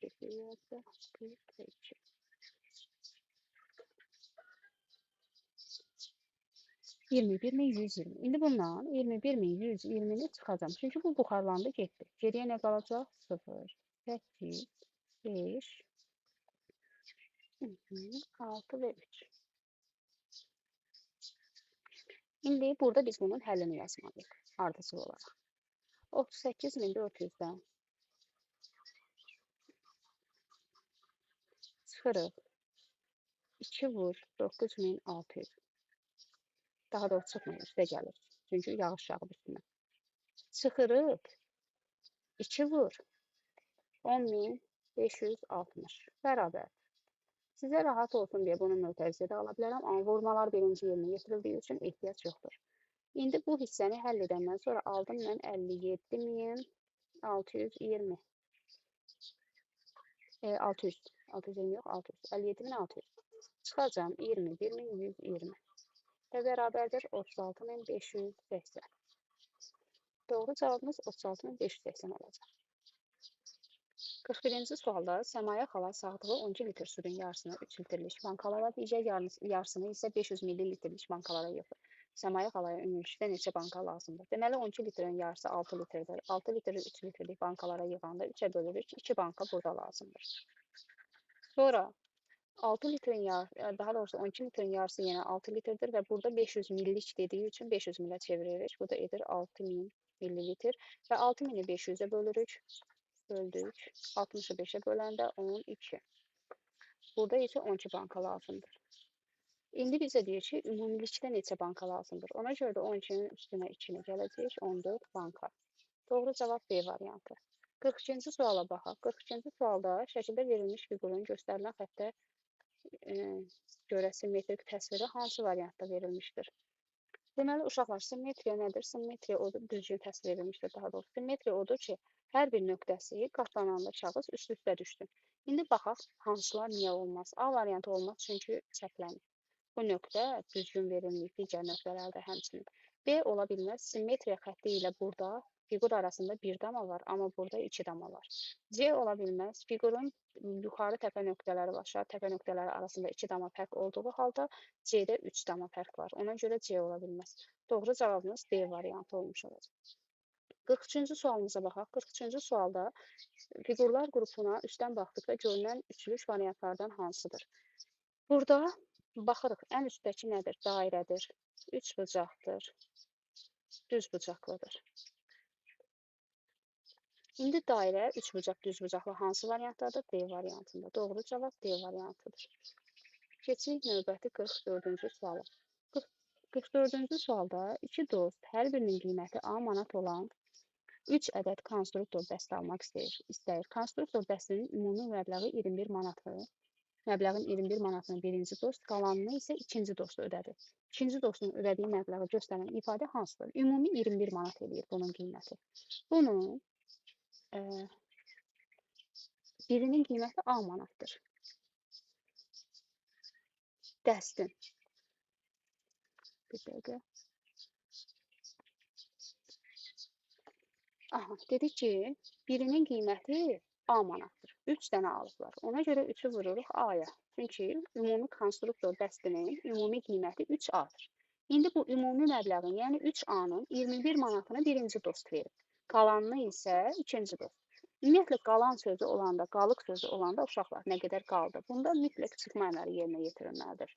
1 yadda, 1 və 2. 21120. İndi bundan 21120-ni çıxacam. Çünki bu buxarlandı, getdi. Geriyə nə qalacaq? 0, 8, 5, 6 və 3. İndi burada biz bunun həllini yazmalıyıq. Ardıcıl olaraq. 38400-dən çıxırıq. 2 vur 9600. Daha doğrusu çıxmır, üstə gəlir. Çünki yağış yağıb üstünə. Çıxırıq. 2 vur 10560. Bərabər. Sizə rahat olsun deyə bunun mötərizə də ala bilərəm. Amma vurmalar birinci yerinə yetirildiyi üçün ehtiyac yoxdur. İndi bu hissəni həll edəndən sonra aldım mən 57620. 600. 620 yox, 600. 57600. Çıxacam 21120. Və bərabərdir 36580. Doğru cavabımız 36580 olacaq. 41-ci sualda Səmaya xala sağdığı 12 litr suyun yarısını 3 litrlik bankalara, digər yarısını isə 500 ml-lik bankalara yığır. Səmaya xalaya ümumilikdə neçə banka lazımdır? Deməli 12 litrin yarısı 6 litrdir. 6 litri 3 litrlik bankalara yığanda 3-ə bölürük. 2 banka burada lazımdır. Sonra 6 litrin daha doğrusu 12 litrin yarısı yenə 6 litrdir və burada 500 millik dediyi üçün 500 milə çeviririk. Bu da edir 6000 millilitr və 6000-i 500-ə bölürük. Böldük. 60'ı 5'e böləndə 12. Burada isə 12 banka lazımdır. İndi bizə deyir ki, ümumilikdə neçə banka lazımdır? Ona görə də 12-nin üstünə 2-ni gələcək, 14 banka. Doğru cavab B variantı. 42-ci suala baxaq. 42-ci sualda şəkildə verilmiş fiqurun göstərilən xəttə görə simmetrik təsviri hansı variantda verilmişdir? Deməli, uşaqlar, simmetriya nədir? Simmetriya odur, düzgün təsvir edilmişdir daha doğrusu. Simmetriya odur ki, hər bir nöqtəsi qatlananda kağız üst-üstə düşsün. İndi baxaq, hansılar niyə olmaz? A variantı olmaz, çünki çəklənir. Bu nöqtə düzgün verilməyib, digər nöqtələrdə həmçinin. B ola bilməz, simmetriya xətti ilə burada fiqur arasında bir dama var, amma burada iki dama var. C ola bilməz, fiqurun yuxarı təpə nöqtələri və aşağı təpə nöqtələri arasında iki dama fərq olduğu halda C-də 3 dama fərq var. Ona görə C ola bilməz. Doğru cavabımız D variantı olmuş olacaq. 43-cü sualımıza baxaq. 43-cü sualda fiqurlar qrupuna üstdən baxdıqda görünən üçlük variantlardan hansıdır? Burada baxırıq, ən üstdəki nədir? Dairədir, üç bucaqdır, düz bucaqlıdır. İndi dairə, üç bucaq, düz bucaqlı hansı variantdadır? D variantında. Doğru cavab D variantıdır. Keçirik növbəti 44-cü suala. 44-cü sualda iki dost hər birinin qiyməti A manat olan 3 ədəd konstruktor dəstə almaq istəyir. Konstruktor dəstənin ümumi məbləği 21 manatdır. Məbləğin 21 manatını birinci dost, qalanını isə ikinci dost ödədi. İkinci dostun ödədiyi məbləği göstərən ifadə hansıdır? Ümumi 21 manat eləyir bunun qiyməti. Bunun birinin qiyməti A manatdır. Dəstin. Bir dəqiqə. Aha, dedik ki, birinin qiyməti A manatdır. 3 dənə alıblar. Ona görə 3'ü vururuq A-ya. Çünki ümumi konstruktor dəstinin ümumi qiyməti 3A-dır. İndi bu ümumi məbləğin, yəni 3A-nın 21 manatını birinci dost verir. Qalanını isə ikinci dost. Ümumiyyətlə, qalan sözü olanda, qalıq sözü olanda uşaqlar nə qədər qaldı? Bunda mütləq çıxma əməli yerinə yetirilməlidir.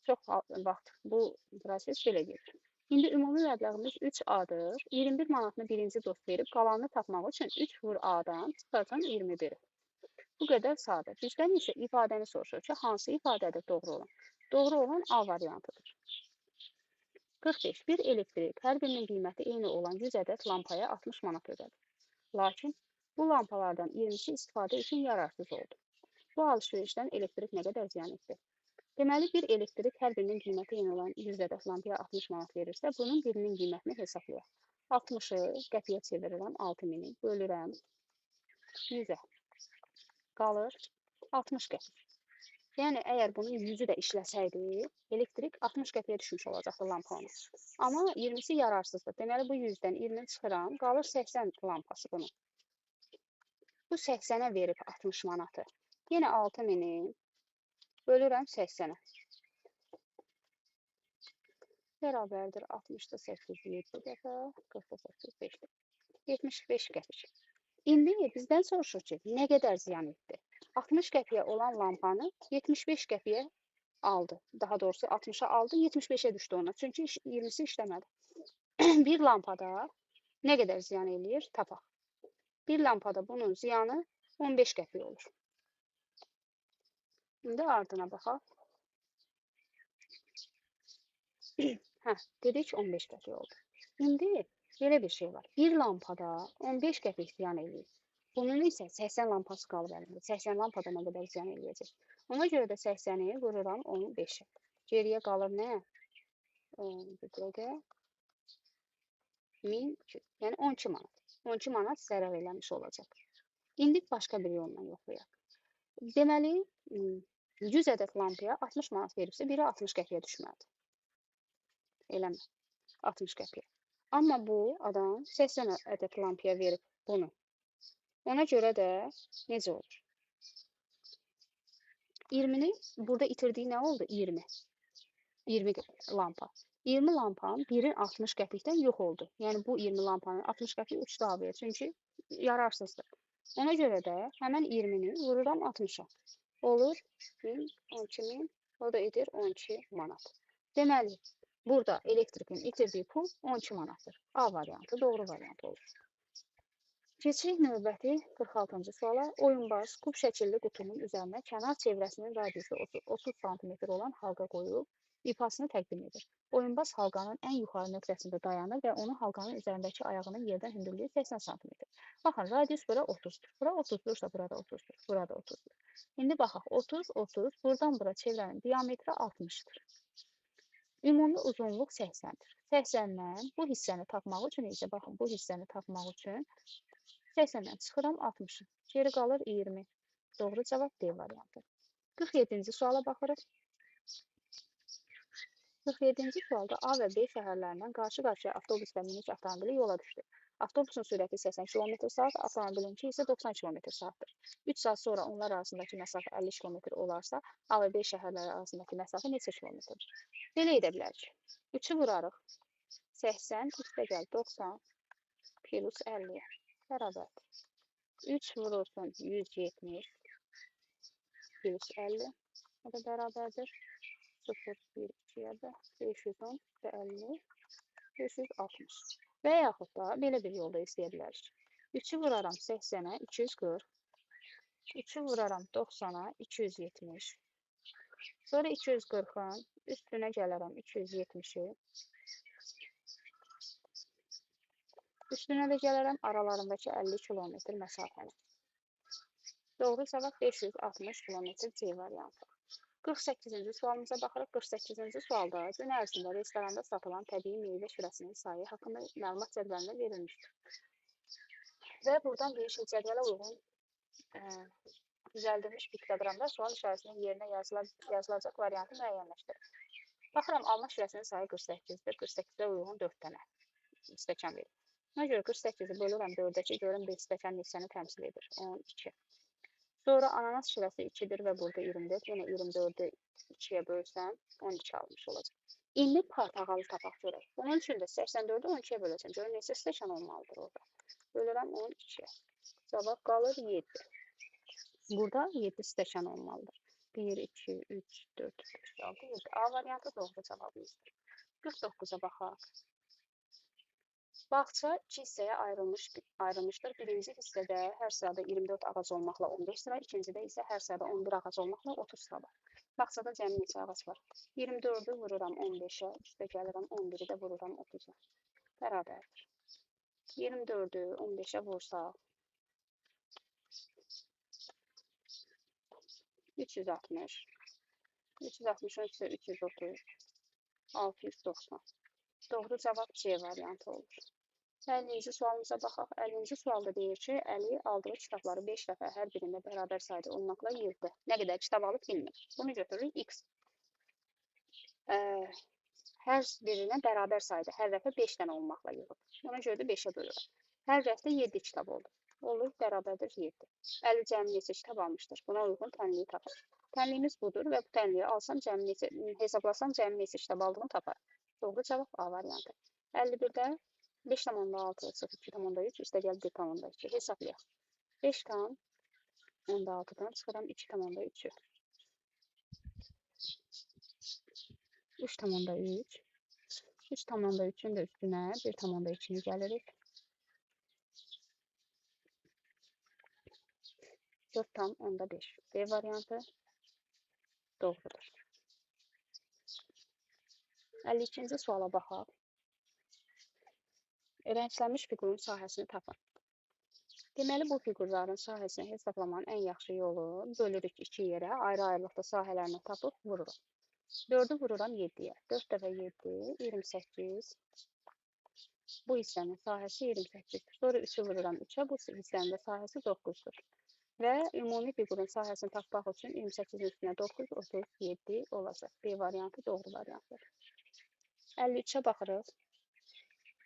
Çox vaxt bu proses belə gedir. İndi ümumi məbləğimiz 3A-dır. 21 manatını birinci dost verib, qalanını tapmaq üçün 3 vur A-dan çıxarsan 21. Bu qədər sadə. Bizdən isə ifadəni soruşur ki, hansı ifadədir doğru olan? Doğru olan A variantıdır. 45. Bir elektrik hər birinin qiyməti eyni olan 100 ədəd lampaya 60 manat ödədir. Lakin bu lampalardan 20'si istifadə üçün yararsız oldu. Bu alışverişdən elektrik nə qədər ziyan etdi? Deməli, bir elektrik hər birinin qiyməti eyni olan 100 ədəd lampaya 60 manat verirsə, bunun birinin qiymətini hesablayaq. 60'ı qəpiyə çevirirəm, 6000'i bölürəm 100'ə. Qalır 60 qəpik. Yəni, əgər bunun 100'ü də işləsəydi, elektrik 60 qəpiyə düşmüş olacaqdı lampanın. Amma 20'si yararsızdır. Deməli, bu 100'dən 20'ni çıxıram, qalır 80 lampası bunun. Bu 80'ə verib 60 manatı. Yenə 6000'i bölürəm 80'ə. Bərabərdir 60'da 8, 7 dəfə, 40'da 8, 5'də. 75 qəpik. İndi bizdən soruşur ki, nə qədər ziyan etdi? 60 qəpiyə olan lampanı 75 qəpiyə aldı. Daha doğrusu 60'a aldı, 75'ə düşdü ona. Çünki 20'si işləmədi. Bir lampada nə qədər ziyan eləyir? Tapaq. Bir lampada bunun ziyanı 15 qəpik olur. İndi ardına baxaq. Dedik 15 qəpik oldu. İndi belə bir şey var. Bir lampada 15 qəpik ziyan eləyir. Bunun isə 80 lampası qalıb əlində. 80 lampada nə qədər ziyan eləyəcək? Ona görə də 80'i vururam 15'ə. Geriyə qalır nə? Bir dəqiqə. 1200. Yəni 12 manat. 12 manat zərər eləmiş olacaq. İndi başqa bir yolla yoxlayaq. Deməli, 100 ədəd lampaya 60 manat veribsə, biri 60 qəpiyə düşməlidir. Eləmə. 60 qəpiyə. Amma bu adam 80 ədəd lampaya verib bunu. Ona görə də necə olur? 20'ni burada itirdiyi nə oldu? 20. 20 lampa. 20 lampanın biri 60 qəpikdən yox oldu. Yəni bu 20 lampanın 60 qəpik uçdu havaya. Çünki yararsızdır. Ona görə də həmən 20'ni vururam 60'a. Olur 1000, 12.000, o da edir 12 manat. Deməli, burada elektrikin itirdiyi pul 12 manatdır. A variantı doğru variant olur. Keçirik növbəti 46-cı suala. Oyunbaz kub şəkilli qutunun üzərinə kənar çevrəsinin radiusu 30 cm olan halqa qoyub, ifasını təqdim edir. Oyunbaz halqanın ən yuxarı nöqtəsində dayanır və onun halqanın üzərindəki ayağının yerdən hündürlüyü 80 sm. Baxın, radius bura 30-dur. Bura 30-dursa burada 30-dur. Burada 30-dur. İndi baxaq, 30, 30, buradan bura çevrənin diametri 60-dır. Ümumi uzunluq 80-dir. 80-dən bu hissəni tapmaq üçün isə, baxın, bu hissəni tapmaq üçün 80-dən çıxıram 60-ı. Geri qalır 20. Doğru cavab D variantı. 47-ci suala baxırıq. 47-ci sualda A və B şəhərlərindən qarşı-qarşıya avtobus və minik avtomobili yola düşdü. Avtobusun sürəti 80 km/saat, avtomobilinki isə 90 km/saatdır. 3 saat sonra onlar arasındakı məsafə 50 km olarsa, A və B şəhərləri arasındakı məsafə neçə kilometrdir? Belə edə bilərik. 3-ü vurarıq. 80 üstəgəl 90 plus 50 bərabərdir. 3 vurulsun 170 plus 50 o da bərabərdir. 0, 1, 2-yə də 510 və 50, 560. Və yaxud da belə bir yolda istəyə bilərik. 3-ü vuraram 80-ə 240, 3-ü vuraram 90-a 270. Sonra 240-ın üstünə gələrəm 270-i. Üstünə də gələrəm aralarındakı 50 km məsafəni. Doğru cavab 560 km C variantı. 48-ci sualımıza baxırıq. 48-ci sualda gün ərzində restoranda satılan təbii meyvə şürəsinin sayı haqqında məlumat cədvəlində verilmişdir. Və buradan bir cədvələ uyğun düzəldilmiş piktogramda sual işarəsinin yerinə yazılacaq variantı müəyyənləşdirir. Baxıram, alma şürəsinin sayı 48-dir. 48-də uyğun 4 dənə stəkan verir. Ona görə 48-i bölürəm 4-ə ki, görüm 5 stəkan neçəni təmsil edir. 12. Sonra ananas şirəsi 2-dir və burada 24. Yenə 24-ü 2-yə bölsəm 12 almış olacaq. İndi portağalı tapaq görək. Bunun üçün də 84-ü 12-yə böləcəm. Görün neçə stəkan olmalıdır orada. Bölürəm 12-yə. Cavab qalır 7. Burada 7 stəkan olmalıdır. 1, 2, 3, 4, 5, 6, 7. A variantı doğru cavabımızdır. 49-a baxaq. Bağça 2 hissəyə ayrılmışdır. Birinci hissədə hər sırada 24 ağac olmaqla 15 sıra, ikincidə isə hər sırada 11 ağac olmaqla 30 sıra var. Bağçada cəmi neçə ağac var? 24-ü vururam 15-ə, üstə gəlirəm 11-i də vururam 30-a. Bərabərdir. 24-ü 15-ə vursaq 360, 360-ın üstə 330, 690. Doğru cavab C variantı olur. 50-ci sualımıza baxaq. 50-ci sualda deyir ki, Əli aldığı kitabları 5 dəfə hər birində bərabər sayda olmaqla yığdı. Nə qədər kitab alıb bilmir. Bunu götürürük X. Hər birinə bərabər sayda, hər dəfə 5 dənə olmaqla yığıb. Ona görə də 5-ə bölürəm. Hər dəfə 7 kitab oldu. Olur, bərabərdir 7. Əli cəmi neçə kitab almışdır? Buna uyğun tənliyi tapar. Tənliyimiz budur və bu tənliyi alsam, hesablasam cəmi neçə kitab aldığını tapar. Doğru cavab A variantı. 51-də 5,6 çıxır 2,3 üstə gəl 1,2 hesablayaq. 5,6-dan çıxıram 2,3-ü. 3,3. 3,3-ün də üstünə 1,2-ni gəlirik. 4,5. B variantı doğrudur. 52-ci suala baxaq. Rənglənmiş fiqurun sahəsini tapın. Deməli, bu fiqurların sahəsini hesablamanın ən yaxşı yolu bölürük 2 yerə, ayrı-ayrılıqda sahələrini tapıb vururuq. 4-ü vururam 7-yə. 4 dəfə 7, 28. Bu hissənin sahəsi 28-dir. Sonra 3-ü vururam 3-ə, bu hissənin də sahəsi 9-dur. Və ümumi fiqurun sahəsini tapmaq üçün 28-in üstünə 9, 37 olacaq. B variantı doğru variantdır. 53-ə baxırıq.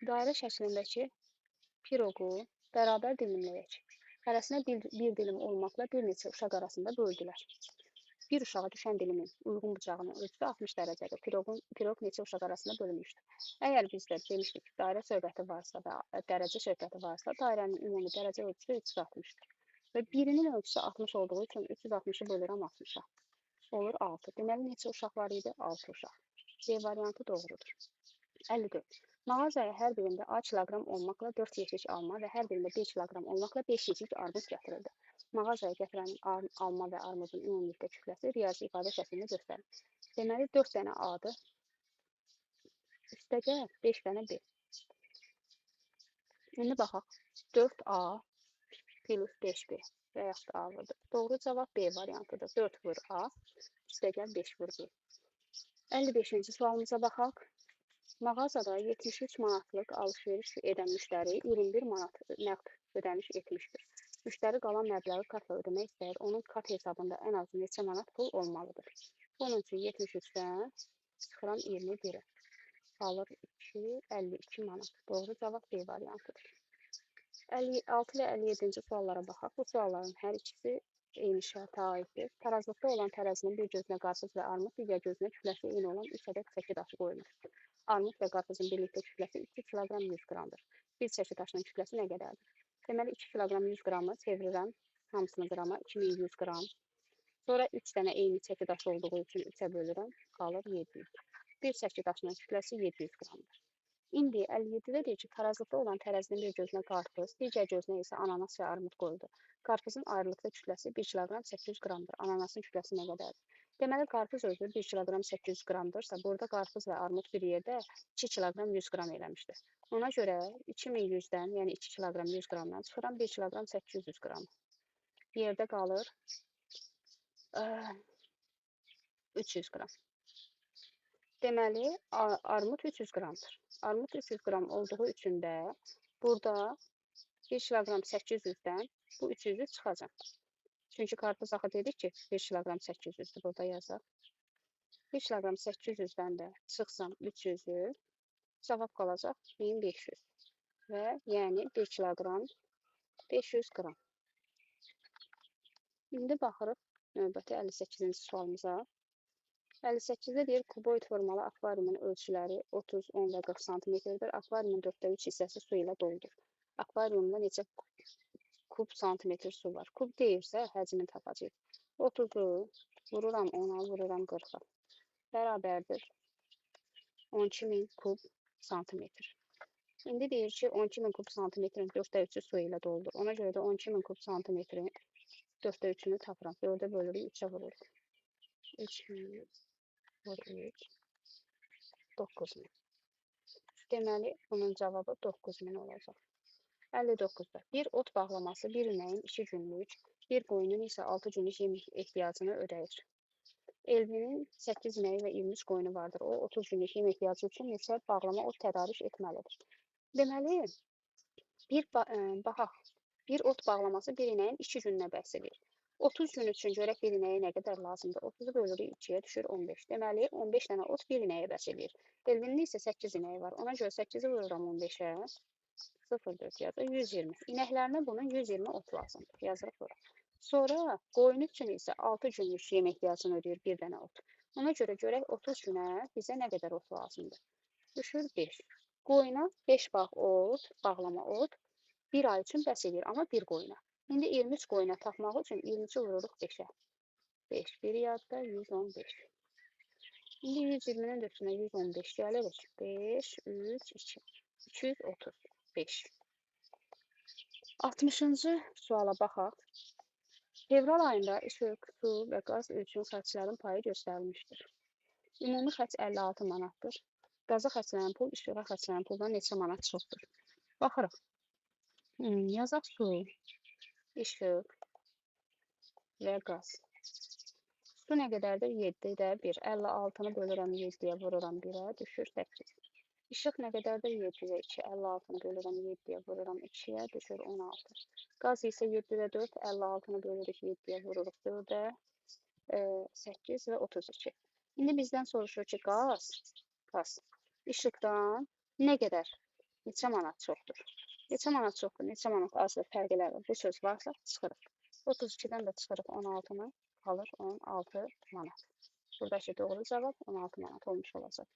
Dairə şəklindəki piroqu bərabər dilimləyək. Hərəsinə bir dilim olmaqla bir neçə uşaq arasında böldülər. Bir uşağa düşən dilimin uyğun bucağının ölçüsü 60 dərəcədir. Piroq neçə uşaq arasında bölünmüşdür. Əgər bizdə demişdik ki, dairə söhbəti varsa və dərəcə söhbəti varsa, dairənin ümumi dərəcə ölçüsü 360-dır. Və birinin ölçüsü 60 olduğu üçün 360-ı bölürəm 60-a. Olur 6. Deməli, neçə uşaq var idi? 6 uşaq. C variantı doğrudur. 54. Mağazaya hər birində A kiloqram olmaqla 4 yeşik alma və hər birində 1 kiloqram olmaqla 5 yeşik armud gətirildi. Mağazaya gətirən alma və armudun ümumilikdə kütləsi riyazi ifadə şəklində göstərilir. Deməli 4 dənə A-dır. Üstəgəl 5 dənə B. İndi baxaq. 4A plus 5B və yaxud da A-dır. Doğru cavab B variantıdır. 4 vur A, üstəgəl 5 vur B. 55-ci sualımıza baxaq. Mağazada 73 manatlıq alış-veriş edən müştəri 21 manat nəqd ödəniş etmişdir. Müştəri qalan məbləği kartla ödəmək istəyir. Onun kart hesabında ən az neçə manat pul olmalıdır? Bunun üçün 73-dən çıxıram 21-ə. Qalır 2, 52 manat. Doğru cavab B variantıdır. 56 ilə 57-ci suallara baxaq. Bu sualların hər ikisi eyni şərtə aiddir. Tarazlıqda olan tərəzinin bir gözünə qarpız və armud, digər gözünə kütləsi eyni olan 3 ədəd çəki daşı qoyulur. Armud və qarpızın birlikdə kütləsi 2 kiloqram 100 qramdır. Bir çəki daşının kütləsi nə qədərdir? Deməli 2 kiloqram 100 qramı çevirirəm hamısını qrama, 2100 qram. Sonra 3 dənə eyni çəki daşı olduğu üçün 3-ə bölürəm, qalır 700. Bir çəki daşının kütləsi 700 qramdır. İndi 57-də deyir ki, tarazlıqda olan tərəzinin bir gözünə qarpız, digər gözünə isə ananas və armud qoyuldu. Qarpızın ayrılıqda kütləsi 1 kiloqram 800 qramdır. Ananasın kütləsi nə qədərdir? Deməli, qarpız özü 1 kiloqram 800 qramdırsa, burada qarpız və armud bir yerdə 2 kiloqram 100 qram eləmişdir. Ona görə 2100-dən, yəni 2 kiloqram 100 qramdan çıxıram 1 kiloqram 800 qram. Yerdə qalır 300 qram. Deməli, armud 300 qramdır. Armud 300 qram olduğu üçün də burada 1 kiloqram 800-dən bu 300-ü çıxacaq. Çünki qarpız axı dedik ki, 1 kiloqram 800-dür, burada yazaq. 1 kiloqram 800-dən də çıxsam 300-ü, cavab qalacaq 1500 və yəni 1 kiloqram 500 qram. İndi baxırıq növbəti 58-ci sualımıza. 58-də deyir, kuboid formalı akvariumun ölçüləri 30, 10 və 40 cm-dir. Akvariumun 4/3 hissəsi su ilə doludur. Akvariumda neçə kub santimetr su var? Kub deyirsə, həcmini tapacaq. 30-u vururam 10-a, vururam 40-a. Bərabərdir 12.000 kub santimetr. İndi deyir ki, 12.000 kub santimetrin 4/3-ü su ilə doludur. Ona görə də 12.000 kub santimetrin 4/3-ünü tapıram. 4-ə bölürük, 3-ə vururuq. 3000 vur 3, 9000. Deməli, bunun cavabı 9000 olacaq. 59-da bir ot bağlaması bir inəyin 2 günlük, bir qoyunun isə 6 günlük yem ehtiyacını ödəyir. Elvinin 8 inəyi və 23 qoyunu vardır. O 30 günlük yem ehtiyacı üçün neçə bağlama ot tədarük etməlidir? Deməli, baxaq, bir ot bağlaması bir inəyin 2 gününə bəhs edir. 30 gün üçün görək bir inəyə nə qədər lazımdır? 30-u bölürük 2-yə düşür 15. Deməli, 15 dənə ot bir inəyə bəs edir. Elvinin isə 8 inəyi var. Ona görə 8-i vururam 15-ə. 0,4 yazır, 120. İnəklərinə bunun 120 ot lazımdır. Yazırıq bura. Sonra qoyun üçün isə 6 günlük yem ehtiyacını ödəyir bir dənə ot. Ona görə görək 30 günə bizə nə qədər ot lazımdır? Düşür 5. Qoyuna 5 bağ ot, bağlama ot 1 ay üçün bəs edir, amma bir qoyuna. İndi 23 qoyuna tapmaq üçün 23-ü vururuq 5-ə. 5, 1 yadda 115. İndi 120-nin də üstünə 115 gəlirik. 5, 3, 2, 235. 60-cı suala baxaq. Fevral ayında işıq, su və qaz üçün xərclərin payı göstərilmişdir. Ümumi xərc 56 manatdır. Qaza xərclənən pul, işığa xərclənən puldan neçə manat çoxdur? Baxırıq. Yazaq su, işıq və qaz. Su nə qədərdir? 7-də 1. 56-nı bölürəm 7-yə, vururam 1-ə, düşür 8. İşıq nə qədərdir? 7-də 2. 56-nı bölürəm 7-yə, vururam 2-yə, düşür 16. Qaz isə 7-də 4. 56-nı bölürük 7-yə, vururuq 4-ə, 8 və 32. İndi bizdən soruşur ki, qaz işıqdan nə qədər? Neçə manat çoxdur? Neçə manat çoxdur, neçə manat azdır, fərqləri bu söz varsa çıxırıq. 32-dən də çıxırıq 16-nı, qalır 16 manat. Buradakı doğru cavab 16 manat olmuş olacaq.